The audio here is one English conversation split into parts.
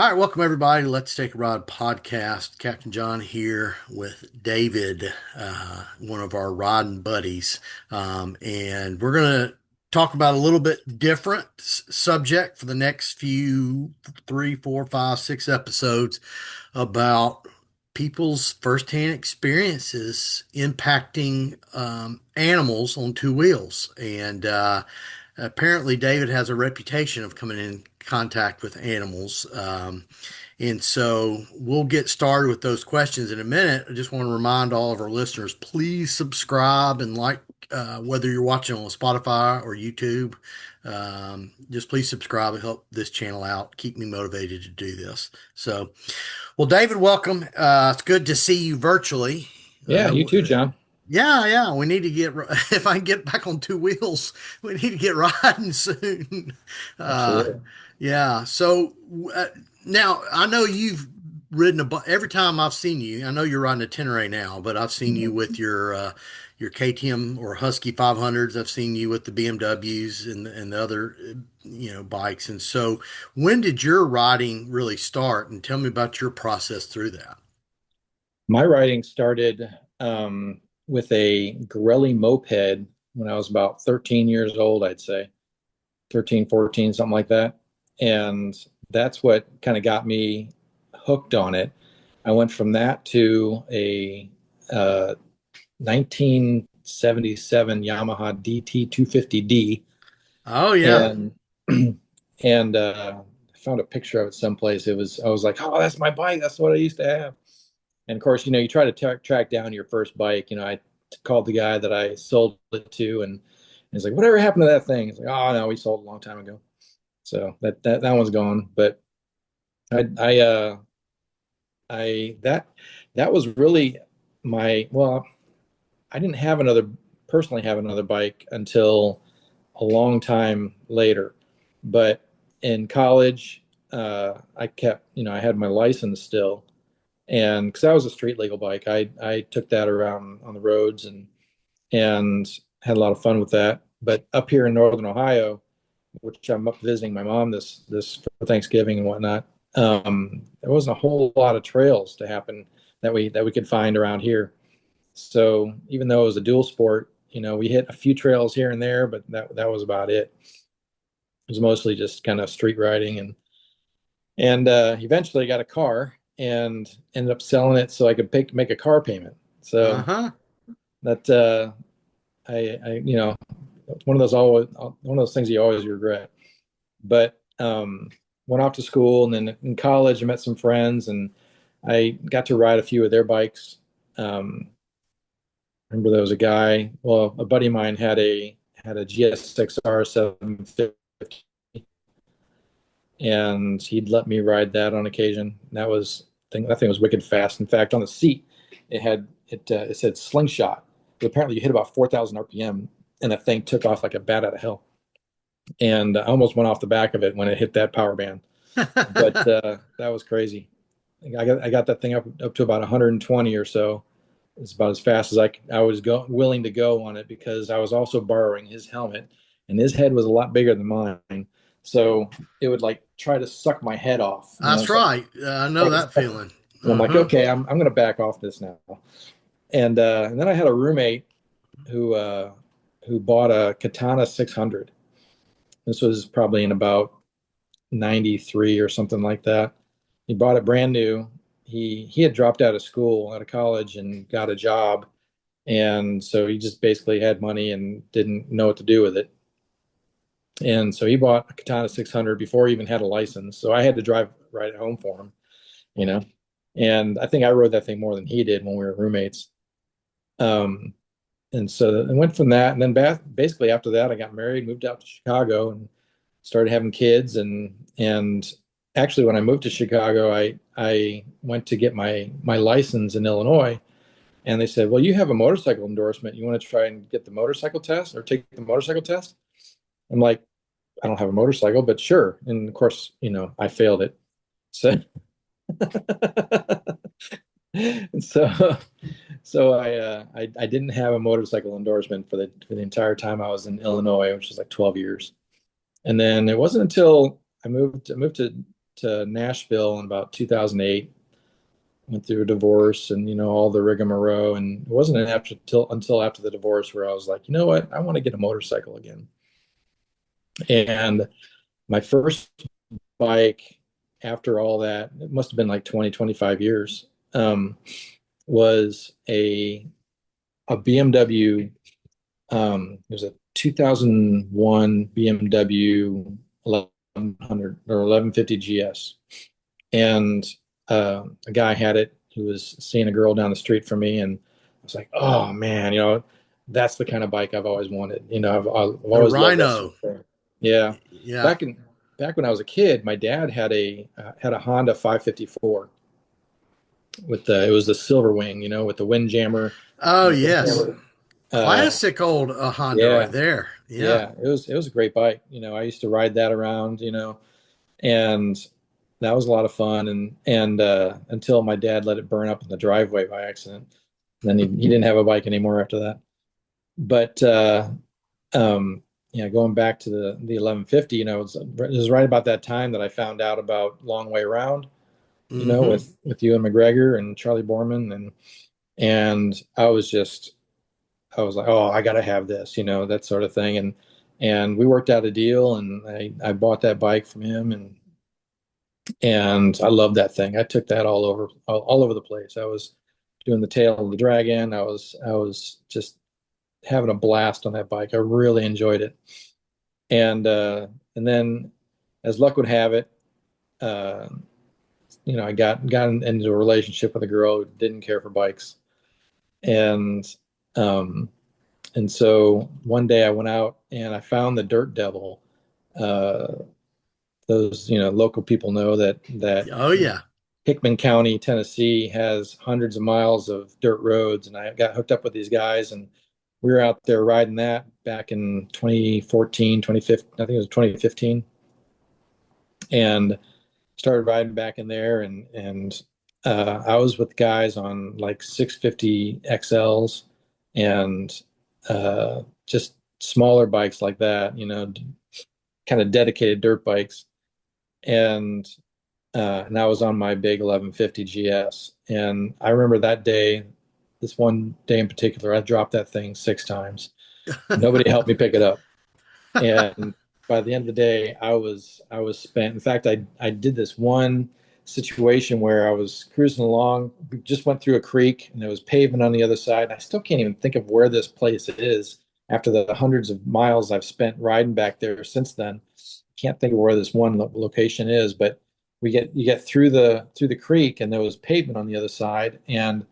All right, welcome everybody. Let's Take a Ride podcast. Captain John here with David, one of our riding buddies, and we're gonna talk about a little bit different subject for the next few three, four, five, six episodes about people's firsthand experiences impacting animals on two wheels. And apparently, David has a reputation of coming in contact with animals. And so we'll get started with those questions in a minute. I just want to remind all of our listeners, please subscribe and like, whether you're watching on Spotify or YouTube. Just please subscribe and help this channel out. Keep me motivated to do this. So, well, David, welcome. It's good to see you virtually. Yeah, you too, John. Yeah. We need to get, if I can get back on two wheels, we need to get riding soon. Uh, Absolutely. yeah. So now I know you've ridden every time I've seen you. I know you're riding a Tenere now, but I've seen you with your KTM or Husky 500s. I've seen you with the BMWs and the other, bikes. And so when did your riding really start? And tell me about your process through that. My riding started with a Gorelli moped when I was about 13 years old, I'd say 13, 14, something like that. And that's what kind of got me hooked on it. I went from that to a 1977 Yamaha DT 250D, Oh yeah. and I found a picture of it someplace. I was like, oh, that's my bike. That's what I used to have. And of course, you try to track down your first bike. I called the guy that I sold it to, and he's like, "Whatever happened to that thing?" He's like, "Oh no, we sold it a long time ago." So that one's gone. But I I uh I that was really my well, I didn't have another personally have another bike until a long time later. But in college, I kept, I had my license still, and because that was a street legal bike, I took that around on the roads and had a lot of fun with that. But up here in Northern Ohio, which I'm up visiting my mom this for Thanksgiving and whatnot, there wasn't a whole lot of trails to happen that we could find around here. So even though it was a dual sport, we hit a few trails here and there, but that was about it. It was mostly just kind of street riding, and eventually I got a car and ended up selling it so I could make a car payment. So Uh-huh. that I one of those things you always regret. But went off to school, and then in college I met some friends, and I got to ride a few of their bikes. I remember there was a guy, well, a buddy of mine had a GSXR 750, and he'd let me ride that on occasion. That thing was wicked fast. In fact, on the seat, it said slingshot. But apparently, you hit about 4,000 RPM, and that thing took off like a bat out of hell. And I almost went off the back of it when it hit that power band. But that was crazy. I got that thing up to about 120 or so. It's about as fast as I was willing to go on it, because I was also borrowing his helmet, and his head was a lot bigger than mine. So it would like try to suck my head off. That's So right. I know that feeling. I'm like, Uh-huh. okay, I'm going to back off this now. And then I had a roommate who bought a Katana 600. This was probably in about 93 or something like that. He bought it brand new. He had dropped out of school, out of college, and got a job, and so he just basically had money and didn't know what to do with it. And so he bought a Katana 600 before he even had a license. So I had to drive right at home for him, you know. And I think I rode that thing more than he did when we were roommates. Um, and so I went from that, and then basically after that, I got married, moved out to Chicago, and started having kids. And actually, when I moved to Chicago, I went to get my license in Illinois, and they said, "Well, you have a motorcycle endorsement. You want to try and get the motorcycle test or take the motorcycle test?" I'm like, "I don't have a motorcycle, but sure." And of course, I failed it. So, and so I didn't have a motorcycle endorsement for the entire time I was in Illinois, which was like 12 years. And then it wasn't until I moved to to Nashville in about 2008. Went through a divorce and all the rigmarole, and it wasn't until after the divorce where I was like, you know what, I want to get a motorcycle again. And my first bike after all that, it must have been like 20, 25 years, was a BMW. It was a 2001 BMW 1100 or 1150 GS. And a guy had it who was seeing a girl down the street from me. And I was like, oh man, that's the kind of bike I've always wanted. I've The always loved that sort Rhino. of thing. Yeah. Yeah. Back in back when I was a kid, my dad had a Honda 554 with it was the silver wing, with the windjammer Oh, and the yes. windjammer. Uh, Classic old Honda right yeah, there. Yeah. yeah, it was a great bike. I used to ride that around, and that was a lot of fun. And until my dad let it burn up in the driveway by accident, and then he didn't have a bike anymore after that. But going back to the 1150, it was right about that time that I found out about Long Way Round, Hmm. with Ewan McGregor and Charlie Borman, and I was like, oh, I got to have this, that sort of thing. And we worked out a deal, and I bought that bike from him, and I loved that thing. I took that all over the place. I was doing the tail of the dragon. I was just having a blast on that bike. I really enjoyed it. And then, as luck would have it, uh, I got into a relationship with a girl who didn't care for bikes, and um, and so one day I went out and I found the Dirt Devil. Uh, those local people know that Oh, yeah. Hickman County, Tennessee has hundreds of miles of dirt roads, and I got hooked up with these guys, and we were out there riding that back in 2014, 2015. I think it was 2015, and started riding back in there, and I was with guys on like 650 XLs and just smaller bikes like that, kind of dedicated dirt bikes, and and I was on my big 1150 GS. And I remember that day, this one day in particular, I dropped that thing 6 times. Nobody helped me pick it up. And by the end of the day, I was spent. In fact, I did this one situation where I was cruising along, just went through a creek, and there was pavement on the other side. And I still can't even think of where this place is after the hundreds of miles I've spent riding back there since then. Can't think of where this one location is, but you get through the creek, and there was pavement on the other side, and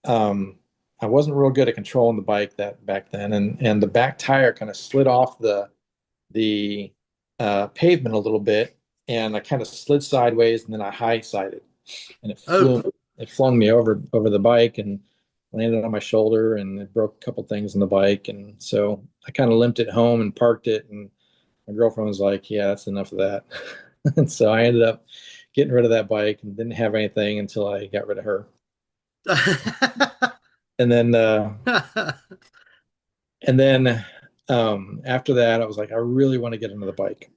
um, I wasn't real good at controlling the bike that back then, and the back tire kind of slid off the pavement a little bit, and I kind of slid sideways, and then I high sided, and Oh, it flung me over the bike and landed on my shoulder, and it broke a couple things in the bike, and so I kind of limped it home and parked it, and my girlfriend was like, "Yeah, that's enough of that," and so I ended up getting rid of that bike and didn't have anything until I got rid of her, and then and then after that, I was like, I really want to get another bike.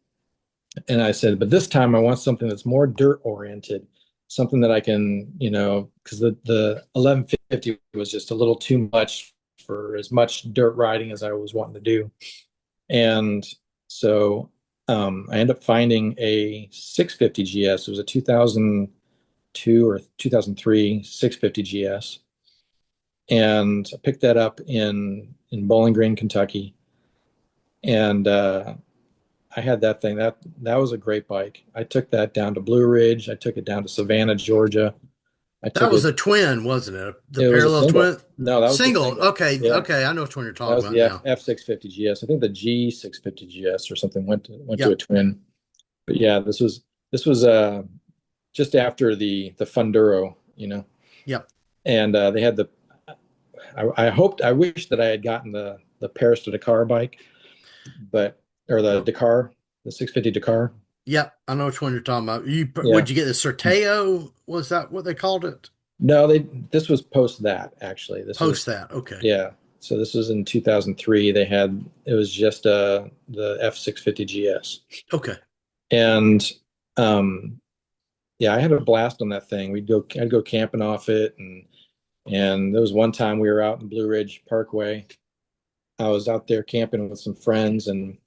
And I said, but this time I want something that's more dirt oriented, something that I can, because the 1150 was just a little too much for as much dirt riding as I was wanting to do. And so I ended up finding a 650 GS. It was a 2002 or 2003 650 GS. And I picked that up in Bowling Green, Kentucky. And I had that thing. That was a great bike. I took that down to Blue Ridge. I took it down to Savannah, Georgia. I that took was it. a twin, wasn't it? The It was a parallel single. twin? No, that was the Single. single. Okay. Yeah, Okay. I know which one you're that talking was about the now. F 650 GS. I think the G 650 GS or something went to a Yep. twin. But yeah, this was just after the Funduro, Yep. and they had the. I wish that I had gotten the Paris to Dakar bike, but or the Dakar, the 650 Dakar. Yep. I know which one you're talking about. Yeah. Would you get the Sorteo? Was that what they called it? No, this was post that actually. This Post was that. Okay. yeah. So this was in 2003. It was just the F650 GS. Okay. And yeah, I had a blast on that thing. I'd go camping off it, and there was one time we were out in Blue Ridge Parkway. I was out there camping with some friends, and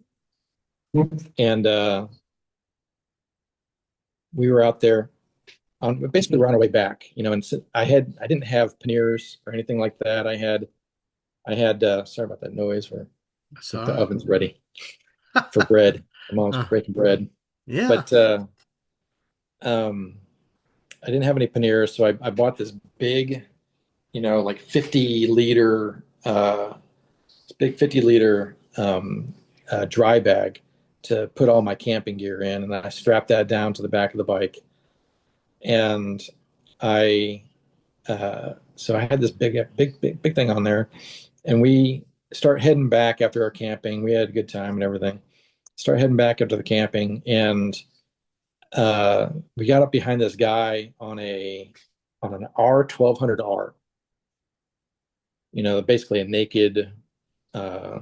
we were out there on basically we're on our way back, and I didn't have panniers or anything like that. I had sorry about that noise. I That's think all the right. oven's ready for bread. My mom's Uh, breaking bread. yeah. But um I didn't have any panniers, so I bought this big, like 50-liter big 50-liter dry bag to put all my camping gear in, and I strapped that down to the back of the bike. And I so I had this big thing on there, and we start heading back after our camping. We had a good time and everything. Start heading back after the camping, and we got up behind this guy on an R 1200R. Basically a naked uh,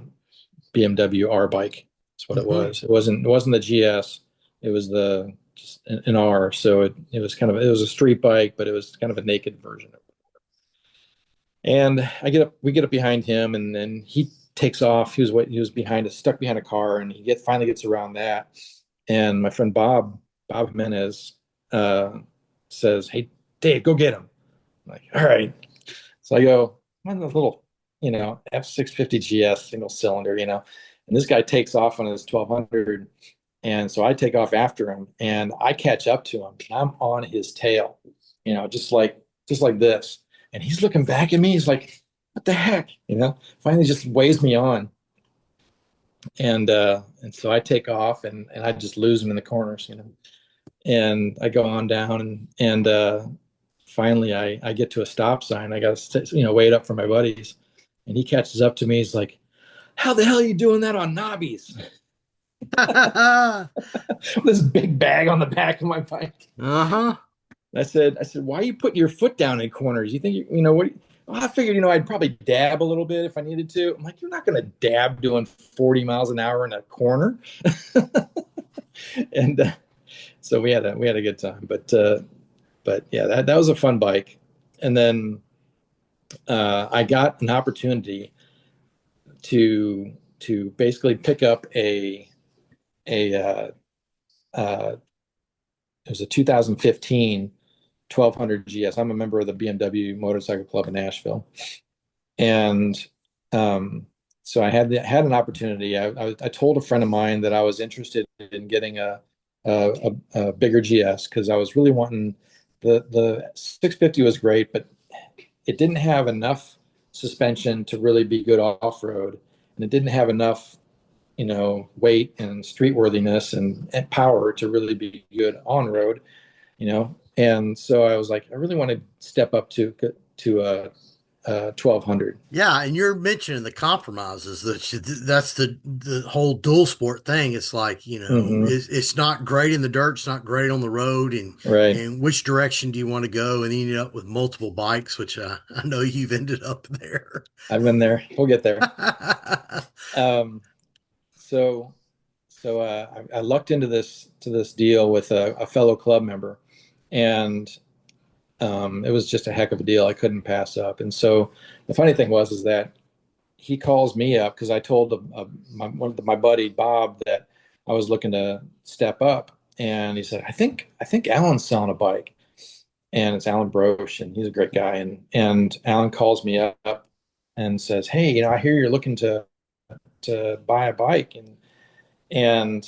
BMW R bike. That's what it Hmm. was. It wasn't the GS. It was the just an R. So it was a street bike, but it was kind of a naked version of it. And we get up behind him, and then he takes off. He was behind us, stuck behind a car, and finally gets around that. And my friend Bob Jimenez, uh, says, "Hey, Dave, go get him." I'm like, all right. So I go, I'm on the little, F650 GS single cylinder, and this guy takes off on his 1200. And so I take off after him, and I catch up to him. I'm on his tail, just like this. And he's looking back at me. He's like, what the heck? Finally just waves me on. And so I take off, and I just lose him in the corners. And I go on down, and finally I get to a stop sign. I got to wait up for my buddies, and he catches up to me. He's like, "How the hell are you doing that on knobbies?" Uh-huh. This big bag on the back of my bike. I said, "Why are you putting your foot down in corners? You think what?" Well, I figured, I'd probably dab a little bit if I needed to. I'm like, you're not going to dab doing 40 miles an hour in a corner. And so we had a good time. But yeah, that was a fun bike. And then I got an opportunity to basically pick up a uh, it was a 2015 1200 GS. I'm a member of the BMW Motorcycle Club in Nashville, and um, so I had an opportunity. I told a friend of mine that I was interested in getting a bigger GS because I was really wanting the 650 was great, but it didn't have enough suspension to really be good off road, and it didn't have enough weight and street worthiness and power to really be good on road. And so I was like, I really want to step up to a 1200. Yeah, and you're mentioning the compromises that's the whole dual sport thing. It's like, Hmm. it's not great in the dirt, it's not great on the road, and Right. and which direction do you want to go? And then you end up with multiple bikes, which I know you've ended up there. I've been there. We'll get there. Um, so I lucked into this deal with a fellow club member, and it was just a heck of a deal I couldn't pass up. And so the funny thing was is that he calls me up because I told my buddy Bob that I was looking to step up, and he said, "I think Alan's selling a bike," and it's Alan Broche, and he's a great guy. And Alan calls me up and says, "Hey, I hear you're looking to buy a bike," and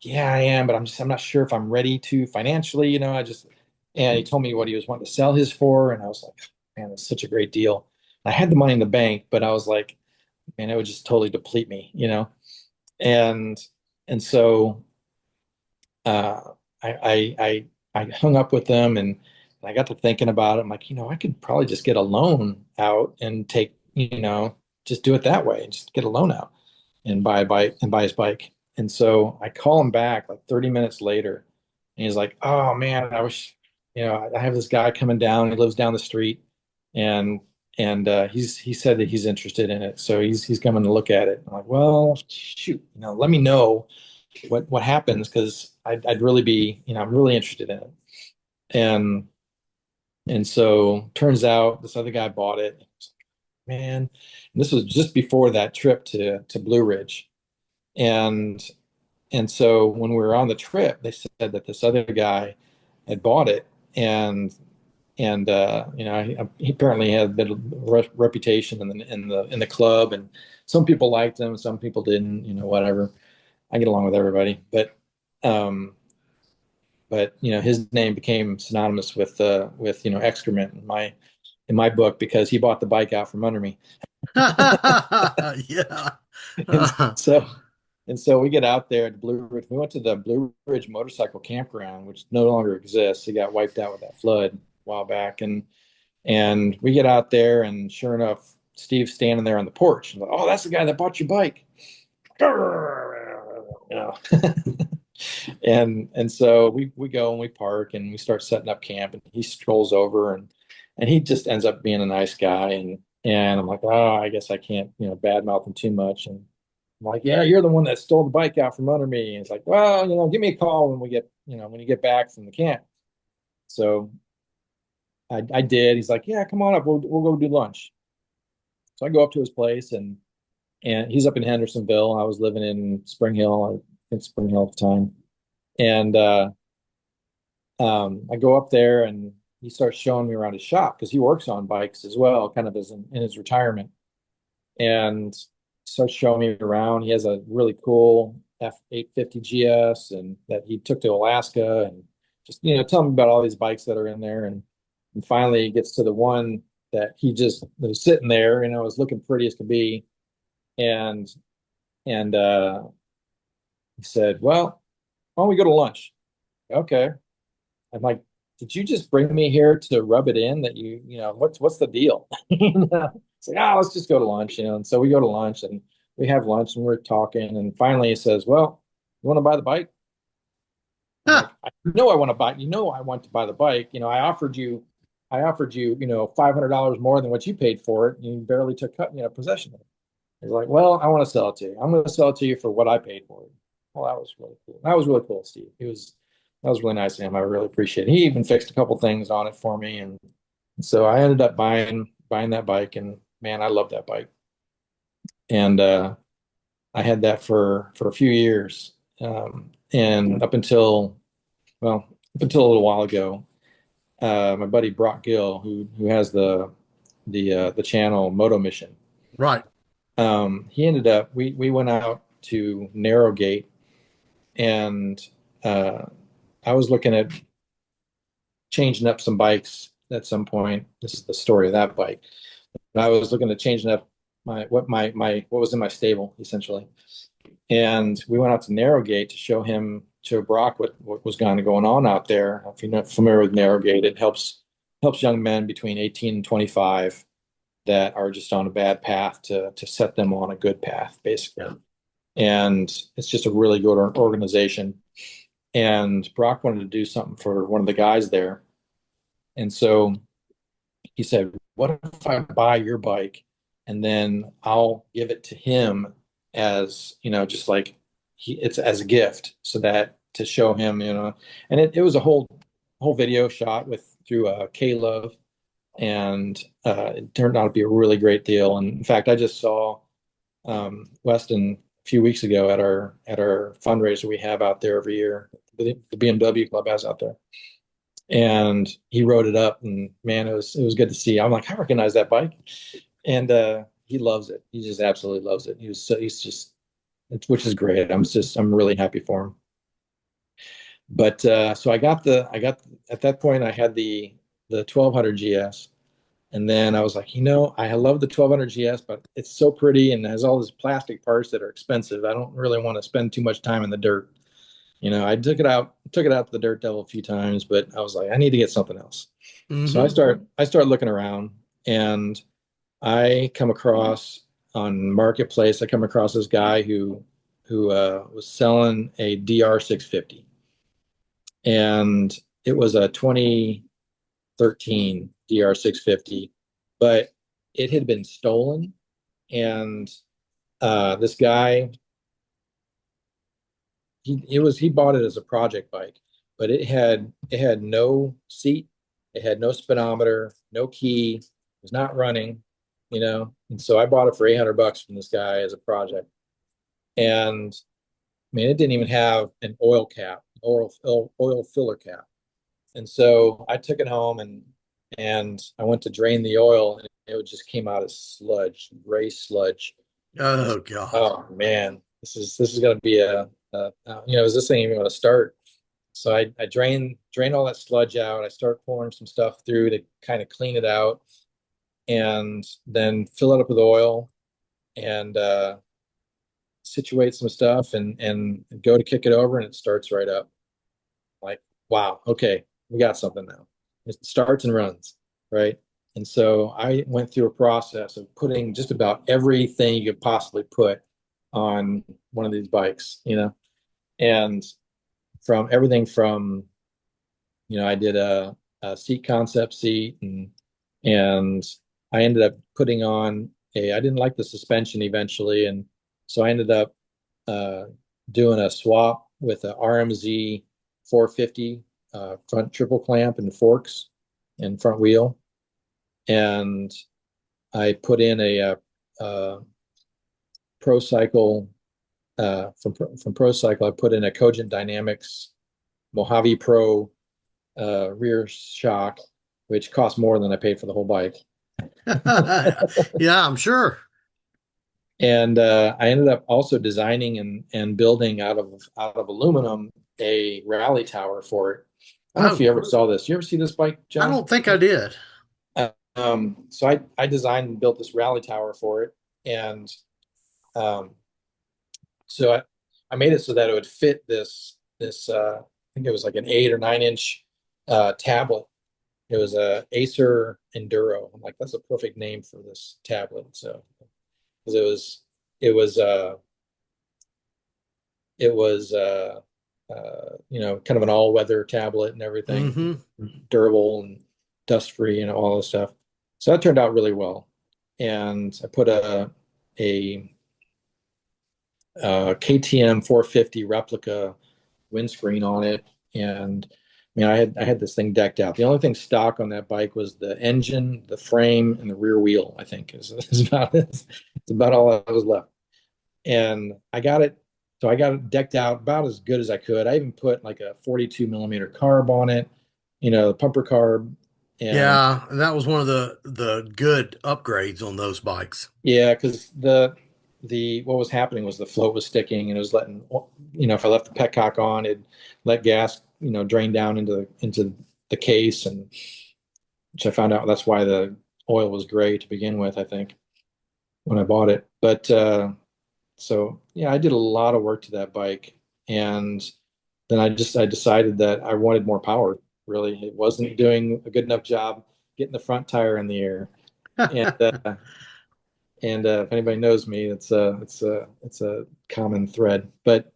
yeah, I am, but I'm not sure if I'm ready to financially. And he told me what he was wanting to sell his for, and I was like, man, that's such a great deal. I had the money in the bank, but I was like, man, it would just totally deplete me. And and so uh, I hung up with them, and I got to thinking about it. I'm like, I could probably just get a loan out and just do it that way, just get a loan out and buy a bike and buy his bike. And so I call him back like 30 minutes later, and he's like, "Oh man, I wish, I have this guy coming down. He lives down the street, and he said that he's interested in it, so he's coming to look at it." I'm like, "Well, shoot, let me know what happens because I'd really be, I'm really interested in it." And so turns out this other guy bought it. Man, and this was just before that trip to Blue Ridge. And so when we were on the trip, they said that this other guy had bought it, and he apparently had a bit of reputation in the club, and some people liked him, some people didn't, whatever. I get along with everybody, um, but his name became synonymous with excrement in my book because he bought the bike out from under me. Yeah. And Uh, so we get out there at Blue Ridge. We went to the Blue Ridge motorcycle campground, which no longer exists. It got wiped out with that flood a while back. And we get out there, and sure enough, Steve's standing there on the porch. Like, oh, that's the guy that bought your bike. You know. And so we go and we park and we start setting up camp, and he strolls over, and he just ends up being a nice guy. And I'm like, oh, I guess I can't, badmouth him too much. And I'm like, yeah, you're the one that stole the bike out from under me. And it's like, well, give me a call when when you get back from the camp. So I did. He's like, yeah, come on up. We'll go do lunch. So I go up to his place, and he's up in Hendersonville. I was living in Spring Hill, I think Spring Hill at the time. And I go up there, and he starts showing me around his shop because he works on bikes as well, kind of as in his retirement. And starts showing me around. He has a really cool F850 GS, and that he took to Alaska, and just tell me about all these bikes that are in there. And finally he gets to the one that he just that was sitting there, was looking pretty as could be. And he said, well, why don't we go to lunch? Okay. I'm like, did you just bring me here to rub it in that what's the deal? It's like, let's just go to lunch, And so we go to lunch, and we have lunch, and we're talking. And finally he says, well, you want to buy the bike? I'm like, I know I want to buy, I want to buy the bike. I offered you, $500 more than what you paid for it. And you barely took possession of it. He's like, well, I want to sell it to you. I'm going to sell it to you for what I paid for it. Well, that was really cool. That was really cool, Steve. That was really nice of him. I really appreciate it. He even fixed a couple things on it for me. And so I ended up buying that bike, and man, I love that bike. And I had that for a few years. And up until a little while ago, my buddy Brock Gill, who has the channel Moto Mission, right. he ended up we went out to Narrowgate, and uh, I was looking at changing up some bikes at some point. This is the story of that bike. I was looking at changing up what was in my stable essentially, and we went out to Narrowgate to show Brock what was going on out there. If you're not familiar with Narrowgate, it helps young men between 18 and 25 that are just on a bad path to set them on a good path, basically. Yeah. And it's just a really good organization. And Brock wanted to do something for one of the guys there. And so he said, what if I buy your bike and then I'll give it to him as, just like it's as a gift so that to show him, and it was a whole video shot through K-Love, and it turned out to be a really great deal. And in fact, I just saw Weston a few weeks ago at our fundraiser we have out there every year. The BMW club has out there, and he wrote it up. And man, it was good to see. I'm like, I recognize that bike, and he loves it. He just absolutely loves it. He's just, which is great. I'm really happy for him. But so I got at that point I had the 1200 GS. And then I was like, I love the 1200 GS, but it's so pretty and has all these plastic parts that are expensive. I don't really want to spend too much time in the dirt. I took it out to the dirt devil a few times, but I was like, I need to get something else. So Hmm. I start looking around, and I come across on Marketplace, I come across this guy who was selling a DR 650, and it was a 2013 DR 650, but it had been stolen. And this guy, he bought it as a project bike, but it had no seat, it had no speedometer, no key, it was not running, And so I bought it for $800 from this guy as a project. And I mean, it didn't even have an oil cap, oil filler cap. And so I took it home and I went to drain the oil, and it just came out as sludge, gray sludge. And I was Oh like, God. oh man, this is going to be is this thing even going to start? So I drain all that sludge out. I start pouring some stuff through to kind of clean it out, and then fill it up with oil and situate some stuff and go to kick it over, and it starts right up. Like, wow, okay, we got something now. It starts and runs, right? And so I went through a process of putting just about everything you could possibly put on one of these bikes, and from everything from, I did a seat concept seat, and I ended up putting on I didn't like the suspension eventually, and so I ended up uh, doing a swap with a RMZ 450 front triple clamp and forks and front wheel, and I put in a Pro Cycle from Pro Cycle. I put in a Cogent Dynamics Mojave Pro rear shock, which cost more than I paid for the whole bike. Yeah, I'm sure. And I ended up also designing and building out of aluminum a rally tower for it. I don't know if Oh, you ever saw this. You ever see this bike, I John? don't think I did. So I designed and built this rally tower for it, and um, so I made it so that it would fit this I think it was like an 8 or 9 inch tablet. It was a Acer Enduro. I'm like, that's a perfect name for this tablet. So because it was it was kind of an all-weather tablet and everything, Hmm. durable and dust-free and all this stuff. So that turned out really well. And I put a KTM 450 replica windscreen on it, and I mean, I had this thing decked out. The only thing stock on that bike was the engine, the frame, and the rear wheel. I think it's about all that was left. And I got it decked out about as good as I could. I even put like a 42 millimeter carb on it, the pumper carb. And Yeah, that was one of the good upgrades on those bikes. yeah, because the what was happening was the float was sticking, and it was letting, if I left the petcock on, it let gas, drain down into the case, and which I found out that's why the oil was gray to begin with, I think, when I bought it. But so yeah, I did a lot of work to that bike, and then I decided that I wanted more power. Really, it wasn't doing a good enough job getting the front tire in the air, and if anybody knows me, it's a common thread. But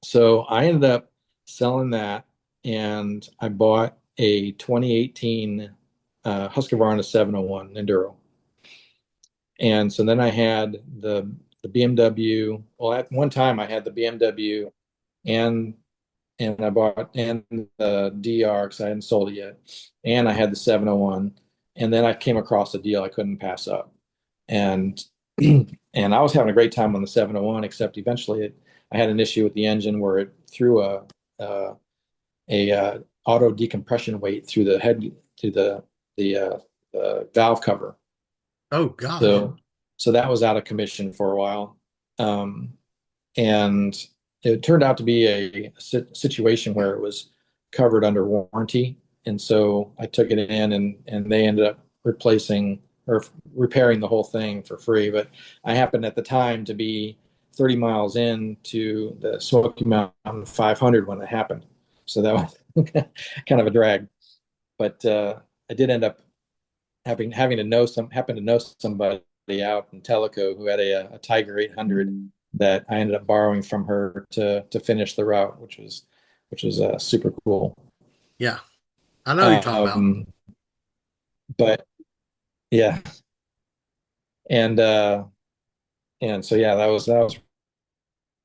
so I ended up selling that, and I bought a 2018 Husqvarna 701 Enduro. And so then I had the BMW. Well, at one time I had the BMW, and I bought and the DR because I hadn't sold it yet, and I had the 701, and then I came across a deal I couldn't pass up, and and I was having a great time on the 701, except eventually I had an issue with the engine where it threw uh, a auto decompression weight through the head to the valve cover. Oh gosh. So that was out of commission for a while. Um, and it turned out to be a situation where it was covered under warranty. And so I took it in, and they ended up replacing or repairing the whole thing for free. But I happened at the time to be 30 miles into the Smoky Mountain 500 when it happened. So that was kind of a drag. But I did end up having to know happen to know somebody out in Tellico who had a Tiger 800 that I ended up borrowing from her to finish the route, which was super cool. Yeah, I know who you're talking about. Um, but yeah, and so yeah, that was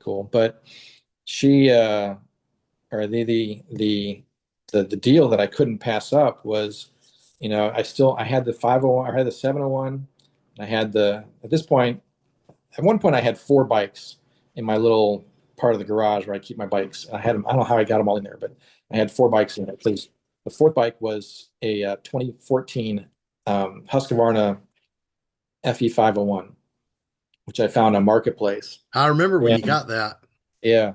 cool. But she or the deal that I couldn't pass up was, I had the 501, I had the 701, I had at this point, at one point I had four bikes in my little part of the garage where I keep my bikes. I had them, I don't know how I got them all in there, but I had four bikes in there. Please. The fourth bike was a 2014 Husqvarna FE 501, which I found on Marketplace. I remember when you And got that. yeah,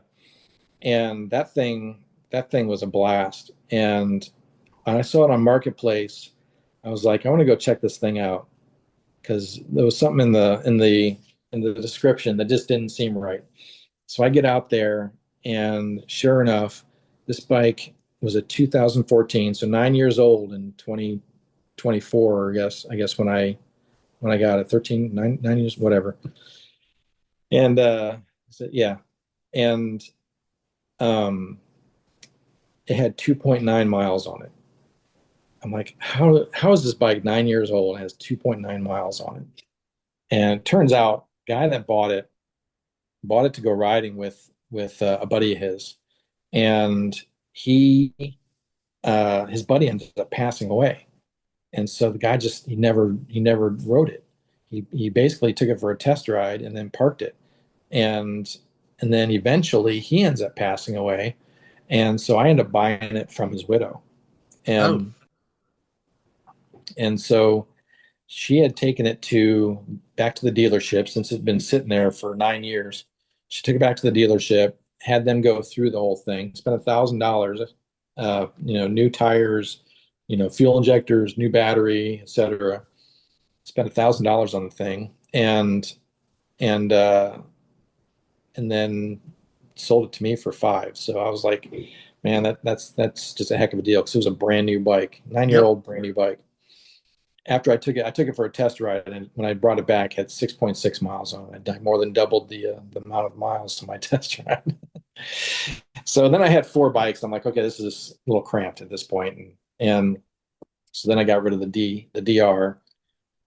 and that thing was a blast. And when I saw it on Marketplace, I was like, I want to go check this thing out because there was something in the description that just didn't seem right. So I get out there, and sure enough, this bike was a 2014, so 9 years old in 2024, I guess when I got it, 13, 9 years, whatever. And so, yeah, and um, it had 2.9 miles on it. I'm like, how is this bike 9 years old and has 2.9 miles on it? And it turns out, guy that bought it to go riding with a buddy of his, and he his buddy ended up passing away, and so the guy just he never rode it. He basically took it for a test ride and then parked it, and and then eventually he ends up passing away, and so I end up buying it from his widow, Oh, and so she had taken it to back to the dealership since it had been sitting there for 9 years. She took it back to the dealership, had them go through the whole thing, spent $1,000, new tires, fuel injectors, new battery, etc. Spent $1,000 on the thing, and and then sold it to me for five. So I was like, man, that's just a heck of a deal because it was a brand new bike, 9 year yep. old brand new bike. After I took it for a test ride, and when I brought it back, it had 6.6 miles on it. I more than doubled the amount of miles to my test ride. So then I had four bikes. I'm like, okay, this is a little cramped at this point, and so then I got rid of the DR,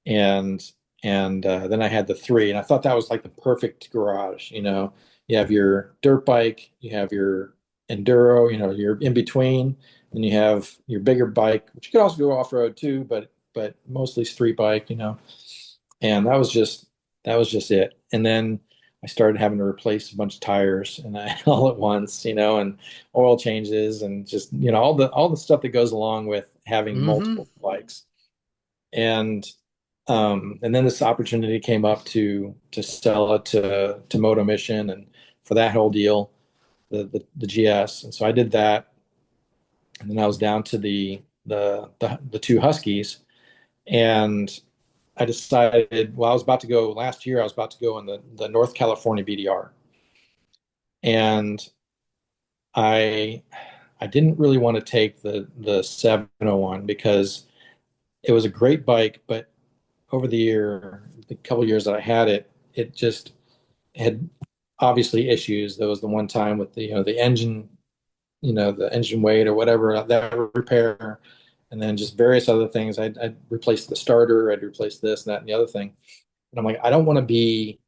and then I had the three, and I thought that was like the perfect garage. You have your dirt bike, you have your enduro, you're in between, and you have your bigger bike, which you could also go off road too, but mostly street bike. And that was just it. And then I started having to replace a bunch of tires and all at once, and oil changes and just all the stuff that goes along with having Mm-hmm. multiple bikes. And then this opportunity came up to sell it to Moto Mission and for that whole deal, the GS. And so I did that, and then I was down to the two Huskies, and I decided, well, I was about to go last year. I was about to go in the North California BDR, and I I didn't really want to take the 701 because it was a great bike, but over the couple of years that I had it, it just had obviously issues. There was the one time with the engine, the engine weight or whatever that repair, and then just various other things. I'd replaced the starter, I'd replaced this and that and the other thing. And I'm like, I don't want to be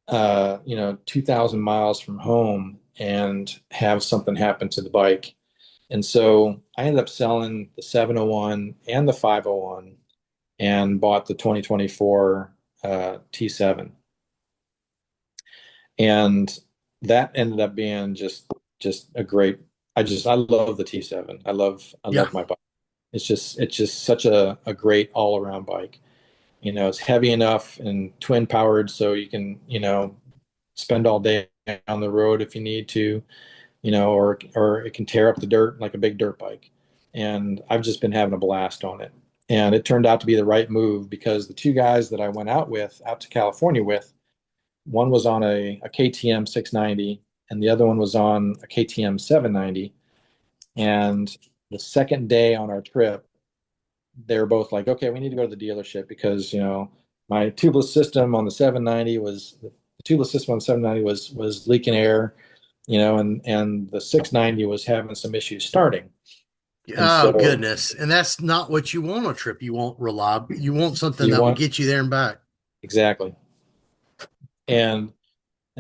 2,000 miles from home and have something happen to the bike. And so I ended up selling the 701 and the 501 and bought the 2024 T7. And that ended up being just a great. I love the T7. I Yeah. love my bike. It's just such a great all around bike. It's heavy enough and twin powered, so you can spend all day on the road if you need to, or it can tear up the dirt like a big dirt bike. And I've just been having a blast on it. And it turned out to be the right move because the two guys that I went out to California with, one was on a KTM 690 and the other one was on a KTM 790. And the second day on our trip, they were both like, okay, we need to go to the dealership because, my tubeless system on the 790 was leaking air, and the 690 was having some issues starting. And Oh, so goodness. And that's not what you want on a trip. You want reliable. You want something you that will want get you there and back. exactly. And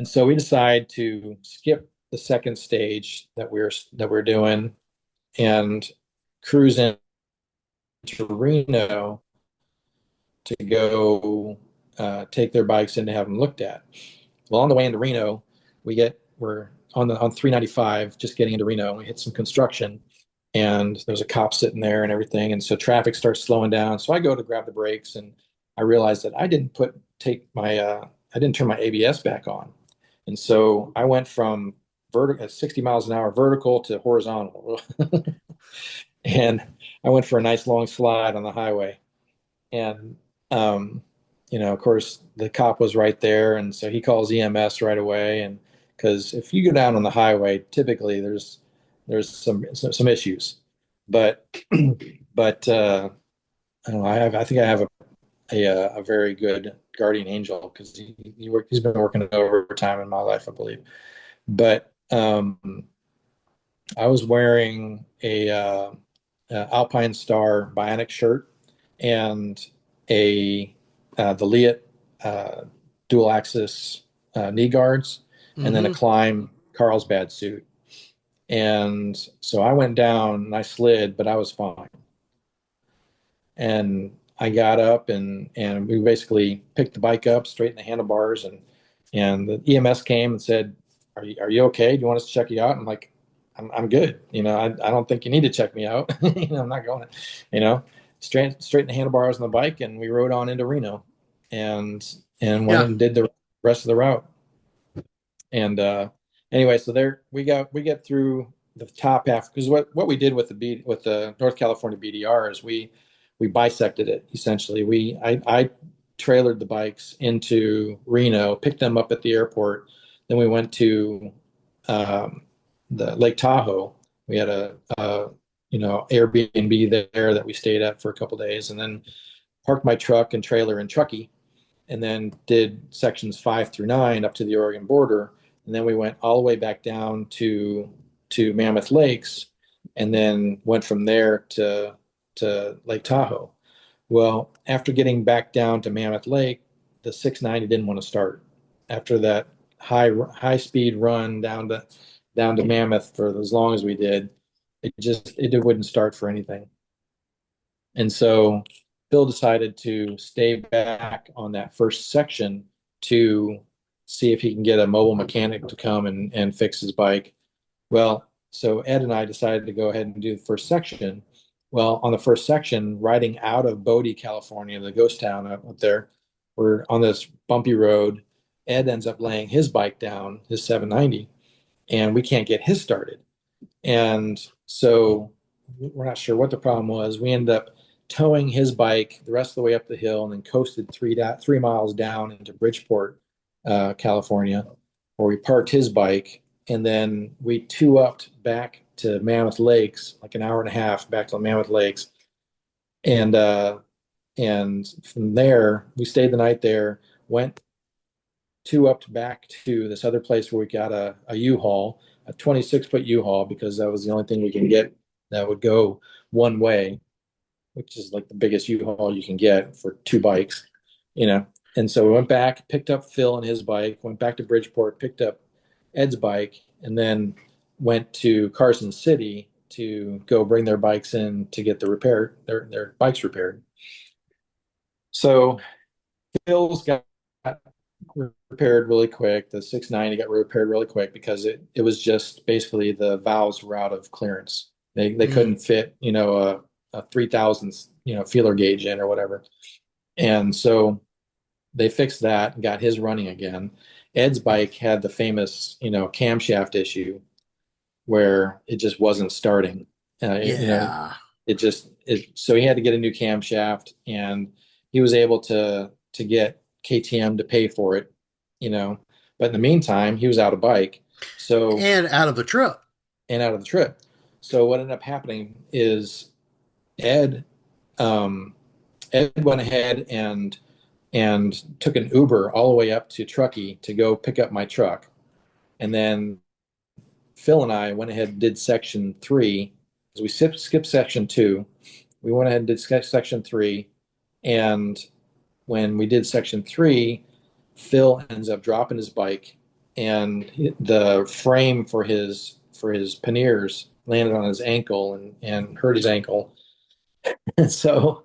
so we decide to skip the second stage that we're doing and cruise into Reno to go take their bikes in to have them looked at. Well, on the way into Reno, we're on 395, just getting into Reno. We hit some construction, and there's a cop sitting there and everything, and so traffic starts slowing down. So I go to grab the brakes, and I realized that I didn't turn my ABS back on, and so I went from vertical at 60 miles an hour vertical to horizontal, and I went for a nice long slide on the highway. And um, of course, the cop was right there, and so he calls EMS right away. And because if you go down on the highway, typically there's some issues, but but I don't know. I think I have a very good guardian angel because he's been working overtime in my life, I believe. But I was wearing a Alpine Star Bionic shirt and a the Leat dual axis knee guards, and then a Hmm. Climb Carlsbad suit. And so I went down and I slid, but I was fine. And I got up and we basically picked the bike up, straightened the handlebars, and the EMS came and said, "Are you okay? Do you want us to check you out?" I'm like, I'm good. I don't think you need to check me out. I'm not going. You know, straighten the handlebars on the bike, and we rode on into Reno, and went Yeah. and did the rest of the route. And anyway, so there we get through the top half because what we did with the North California BDR is we bisected it essentially. I trailered the bikes into Reno, picked them up at the airport, then we went to um, the Lake Tahoe. We had a Airbnb there that we stayed at for a couple days, and then parked my truck and trailer in Truckee, and then did sections 5 through 9 up to the Oregon border, and then we went all the way back down to Mammoth Lakes, and then went from there to Lake Tahoe. Well, after getting back down to Mammoth Lake, the 690 didn't want to start. After that high speed run down to Mammoth for as long as we did, it wouldn't start for anything. And so Phil decided to stay back on that first section to see if he can get a mobile mechanic to come and fix his bike. Well, so Ed and I decided to go ahead and do the first section. Well, on the first section, riding out of Bodie, California, the ghost town up there, we're on this bumpy road. Ed ends up laying his bike down, his 790, and we can't get his started. And so we're not sure what the problem was. We ended up towing his bike the rest of the way up the hill and then coasted 3 miles down into Bridgeport, California, where we parked his bike. And then we two-upped back to Mammoth Lakes, like an hour and a half back to Mammoth Lakes. And from there, we stayed the night there, went two-upped back to this other place where we got a U-Haul, a 26-foot U-Haul, because that was the only thing we can get that would go one way, which is like the biggest U-Haul you can get for two bikes, you know. And so we went back, picked up Phil and his bike, went back to Bridgeport, picked up Ed's bike, and then went to Carson City to go bring their bikes in to get their bikes repaired. So Phil's got repaired really quick. The 690 got repaired really quick because it was just basically the valves were out of clearance. They Mm. couldn't fit, a 3000 feeler gauge in or whatever. And so they fixed that and got his running again. Ed's bike had the famous, camshaft issue where it just wasn't starting. Yeah. So he had to get a new camshaft, and he was able to get KTM to pay for it, you know. But in the meantime, he was out of bike, so And out of a truck. and out of the trip. So what ended up happening is Ed um, Ed went ahead and took an Uber all the way up to Truckee to go pick up my truck, and then Phil and I went ahead and did section 3 because we skipped section 2. We went ahead and did section 3, and when we did section 3, Phil ends up dropping his bike and the frame for his panniers landed on his ankle and hurt his ankle. And so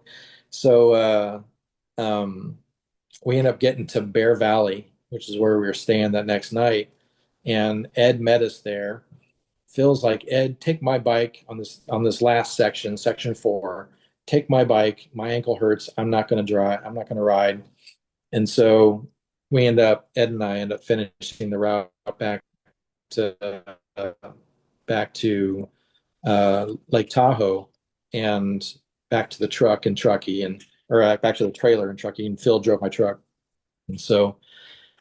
we ended up getting to Bear Valley, which is where we were staying that next night. And Ed met us there. Phil's like, Ed, take my bike on this last section, section 4. Take my bike. My ankle hurts. I'm not going to drive. I'm not going to ride. And so Ed and I end up finishing the route to uh, back to Lake Tahoe and back to the truck and Truckee and or back to the trailer and Truckee, and Phil drove my truck. And so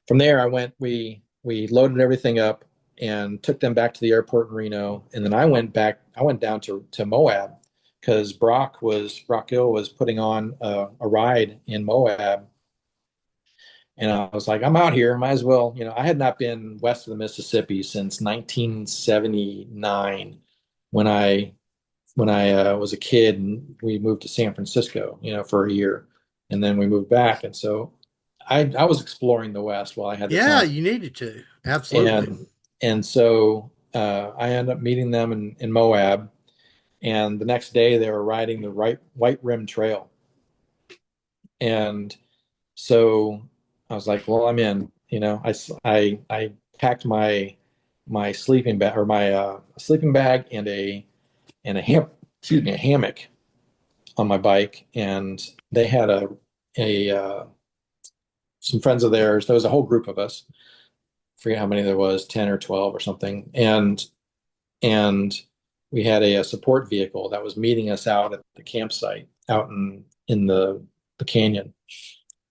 from there, we loaded everything up and took them back to the airport in Reno, and then I went down to Moab because Brock Hill was putting on a ride in Moab. And I was like, I'm out here, might as well. I had not been west of the Mississippi since 1979 when I was a kid, and we moved to San Francisco, for a year, and then we moved back. And so I was exploring the West while I had the Yeah, time. you needed to. Absolutely. And so I ended up meeting them in Moab, and the next day they were riding the White Rim Trail. And so I was like, well, I'm in. I packed my sleeping bag, or my sleeping bag, and a hammock on my bike, and they had a some friends of theirs. There was a whole group of us. I forget how many there was, 10 or 12 or something, and we had a support vehicle that was meeting us out at the campsite out in the canyon.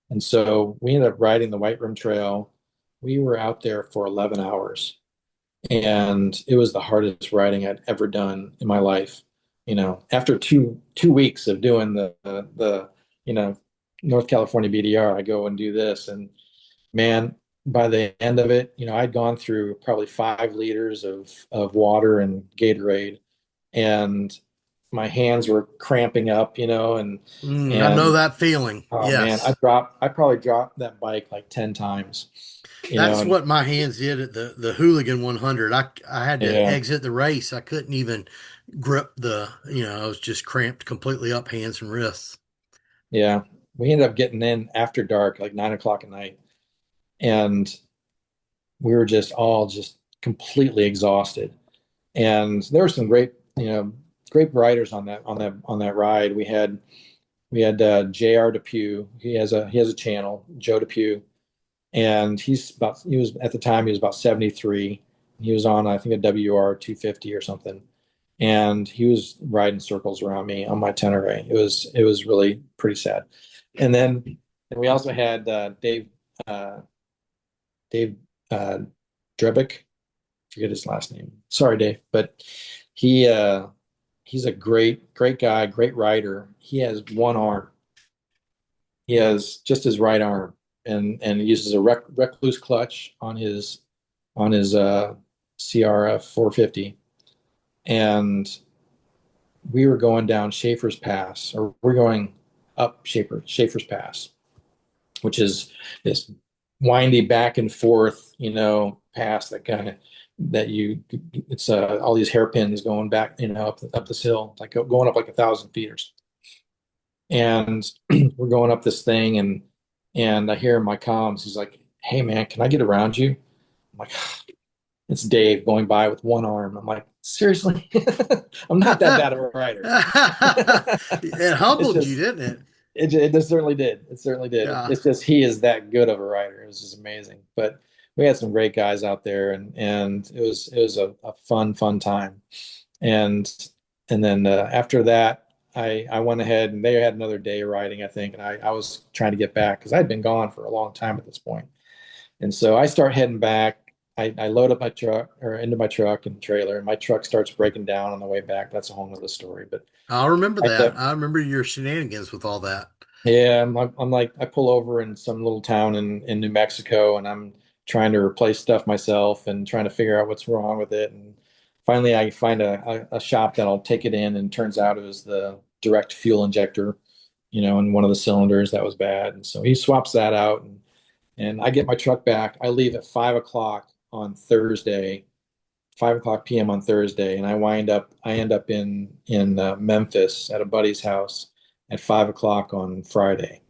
And so we ended up riding the White Rim Trail. We were out there for 11 hours, and it was the hardest riding I'd ever done in my life. After two weeks of doing the North California BDR, I go and do this, and man, by the end of it, I'd gone through probably 5 liters of water and Gatorade, and my hands were cramping up, I know and that feeling. oh man, Yes. I probably dropped that bike like 10 times, That's and what my hands did at the Hooligan 100. I had to yeah, exit the race. I couldn't even grip I was just cramped completely up, hands and wrists. yeah. We ended up getting in after dark, like 9 o'clock at night, and we were just completely exhausted. And there were some great riders on that ride. We had J.R. Depew. He has a channel, Joe Depew, and he was at the time he was about 73. He was on, I think, a WR 250 or something, and he was riding circles around me on my Tenere. It was really pretty sad. And we also had uh, Dave uh, Drebick. Forget his last name. Sorry, Dave, but he he's a great guy, great rider. He has one arm. He has just his right arm, and he uses a recluse clutch on his CRF 450. And we were going down Schaefer's Pass, or we're going up Schaefer's Pass, which is this windy back and forth, pass that kind of that you it's all these hairpins going back, up this hill, like going up like 1,000 feet or so. And we're going up this thing, and I hear in my comms, he's like, "Hey man, can I get around you?" I'm like, it's Dave going by with one arm. I'm like, seriously? I'm not that bad of a rider. It It's humbled you, just didn't it? it certainly did. It certainly did. Yeah. It's just he is that good of a rider. It was just amazing. But we had some great guys out there, and it was a fun time. And and then after that, I went ahead, and they had another day of riding, I think, and I was trying to get back because I'd been gone for a long time at this point. And so I start heading back. I load up my truck, or into my truck and trailer, and my truck starts breaking down on the way back. That's a whole nother story. But I'll remember I end that. up I remember your shenanigans with all that. Yeah, I'm like, I pull over in some little town in New Mexico, and I'm trying to replace stuff myself and trying to figure out what's wrong with it. And finally, I find a shop that'll take it in, and turns out it was the direct fuel injector, in one of the cylinders that was bad. And so he swaps that out, and I get my truck back. I leave at 5 o'clock on Thursday, 5 o'clock p.m. on Thursday, and I end up in Memphis at a buddy's house at 5 o'clock on Friday.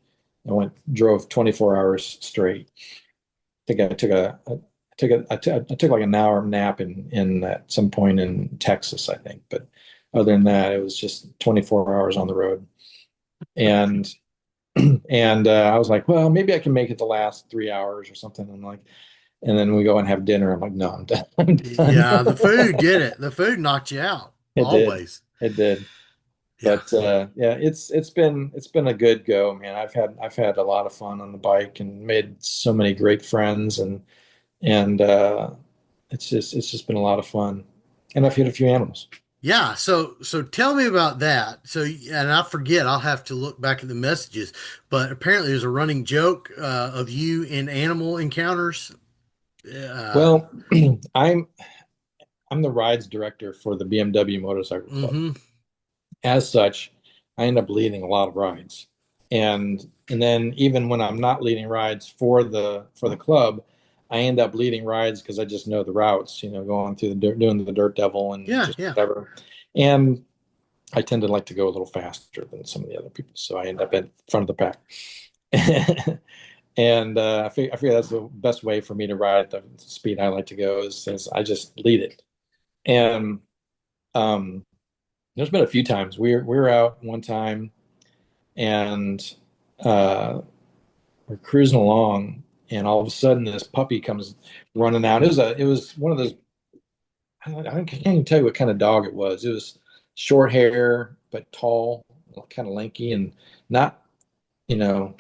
Drove 24 hours straight. I think I took I took like an hour nap in at some point in Texas, I think. But other than that, it was just 24 hours on the road. And I was like, well, maybe I can make it the last 3 hours or something. I'm like, and then we go and have dinner. I'm like, no, I'm done. I'm done. Yeah, the food did it. The food knocked you out It did. always. It did. Yeah. But yeah, it's been a good go, man. I've had a lot of fun on the bike and made so many great friends, and it's just been a lot of fun. And I've hit a few animals. Yeah, so tell me about that. So, and I forget, I'll have to look back at the messages, but apparently there's a running joke of you in animal encounters. Uh, Well, I'm I'm the rides director for the BMW Motorcycle Club. hmm As such, I end up leading a lot of rides. And then even when I'm not leading rides for the club, I end up leading rides because I just know the routes, going through the dirt, doing the Dirt Devil and Yeah, just yeah. whatever. And I tend to like to go a little faster than some of the other people, so I end up in front of the pack. And I figure that's the best way for me to ride at the speed I like to go is since I just lead it. And um, there's been a few times we were out one time and uh, we're cruising along, and all of a sudden this puppy comes running out. It was one of those. I can't even tell you what kind of dog it was. It was short hair but tall, kind of lanky, and not you know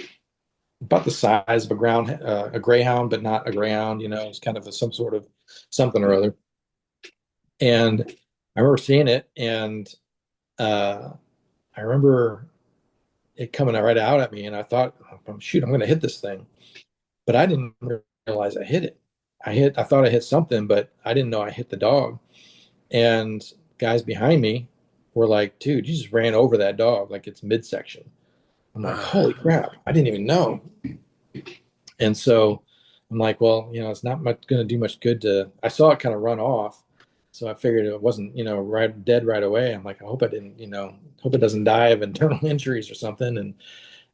about the size of a greyhound, but not a greyhound. It's kind of some sort of something or other. And I remember seeing it, and uh, I remember it coming right out at me, and I thought, "Oh, shoot, I'm going to hit this thing," but I didn't realize I hit it. I thought I hit something, but I didn't know I hit the dog. And guys behind me were like, "Dude, you just ran over that dog like it's midsection." I'm like, Uh, "Holy crap! I didn't even know." And so I'm like, well, it's not much going to do much good to. I saw it kind of run off, so I figured it wasn't, right dead right away. I'm like, I hope I didn't, hope it doesn't die of internal injuries or something.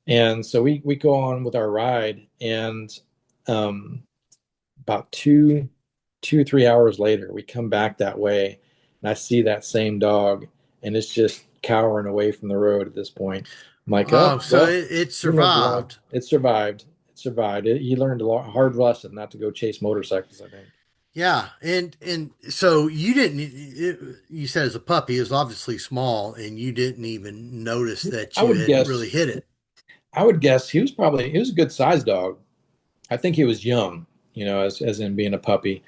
And so we go on with our ride, and um, about 2 or 3 hours later, we come back that way, and I see that same dog, and it's just cowering away from the road at this point. I'm like, oh, oh so well, it he learned a lot. survived. It survived. It survived. He learned hard lesson not to go chase motorcycles, I think. Yeah, and so you didn't. You said as a puppy, it was obviously small, and you didn't even notice that I you would had really guess. hit it. I would guess he was a good sized dog. I think he was young, as in being a puppy,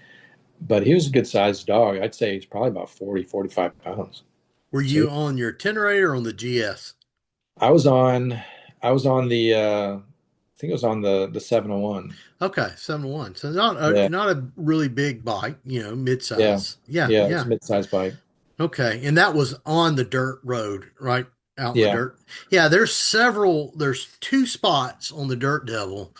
but he was a good sized dog. I'd say he's probably about 40, 45 pounds. Were So you on your itinerator or on the GS? I was on, I was on I think it was on the 701. Okay, 7-1. So Yeah, not a really big bike, yeah, mid-size. Yeah, yeah. It's yeah. a mid-sized bike. Okay, and that was on the dirt road, right? Out in the Yeah, dirt. Yeah, there's two spots on the Dirt Devil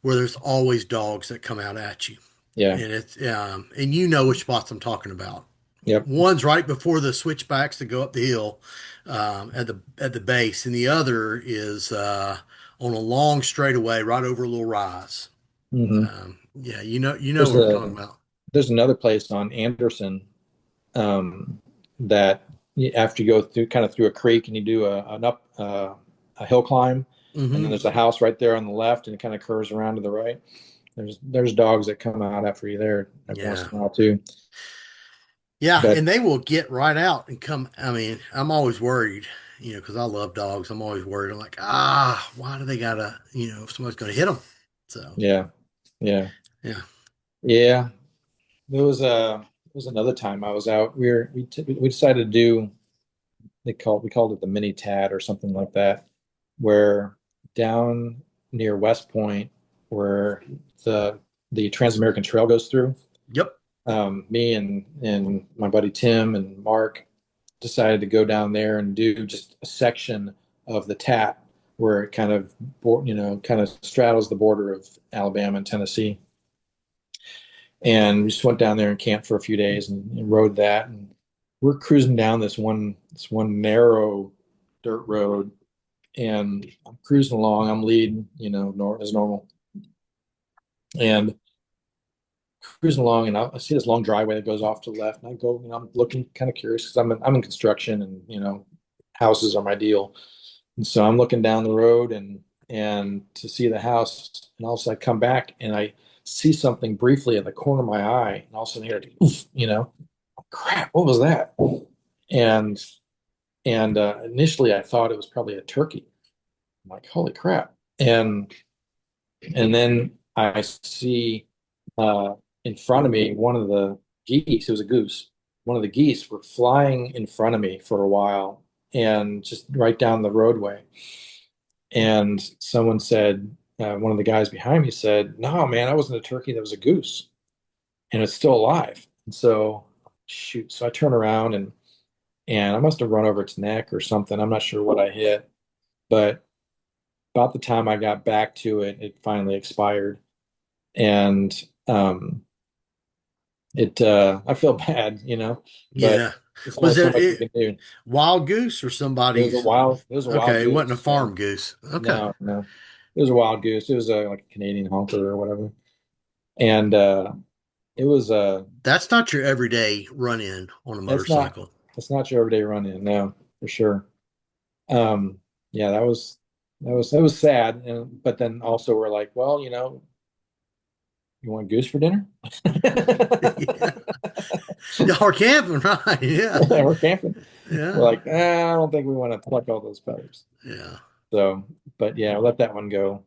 where there's always dogs that come out at you. yeah, And and you know which spots I'm talking about. yep. One's right before the switchbacks to go up the hill, at the base, and the other is on a long straightaway right over a little rise. hmm Yeah, you know There's what I'm talking a about. there's another place on Anderson that after you go through kind of through a creek and you do a hill climb, and then Hmm. there's a house right there on the left, and it kind of curves around to the right. There's dogs that come out after you there every once Yeah. in a while too. Yeah, But and they will get right out and come. I mean, I'm always worried, because I love dogs. I'm always worried. I'm like, why do they gotta, if somebody's gonna hit them? So, yeah, yeah, yeah. yeah. There was another time I was out. We decided to do we called it the mini tad or something like that, where down near West Point, where the the Trans-American Trail goes through. Yep. Me and my buddy Tim and Mark decided to go down there and do just a section of the Tat where it kind of straddles the border of Alabama and Tennessee. And we just went down there and camped for a few days and rode that. And we're cruising down this one narrow dirt road, and I'm cruising along. I'm leading, as normal, and cruising along, and I see this long driveway that goes off to the left, and I go, I'm looking kind of curious because I'm in construction, and houses are my deal, and so I'm looking down the road and to see the house, and all of a sudden I come back and I see something briefly in the corner of my eye, and all of a sudden I hear, oof, crap, what was that? And initially I thought it was probably a turkey. I'm like, holy crap! And then I see in front of me one of the geese. It was a goose. One of the geese were flying in front of me for a while, and just right down the roadway. And someone said, one of the guys behind me said, "No, man, that wasn't a turkey. That was a goose, and it's still alive." And so, shoot. So I turn around and I must have run over its neck or something. I'm not sure what I hit, but about the time I got back to it, it finally expired. And I feel bad, but Yeah. there's only Was so it, much you can do. wild goose or somebody's? It was a wild Okay, it wasn't a goose. Yeah. farm goose. Okay. No, no. It was a wild goose. It was like a Canadian honker or whatever. And it was That's not your everyday run in on a it's not motorcycle. it's not your everyday run in, no, for sure. Um yeah, that was sad. And but then also we're like, well, you want goose for dinner? Yeah. Y'all are camping, right? Yeah. We're camping. We're Yeah. like, I don't think we want to pluck all those feathers. Yeah. So, but yeah, let that one go.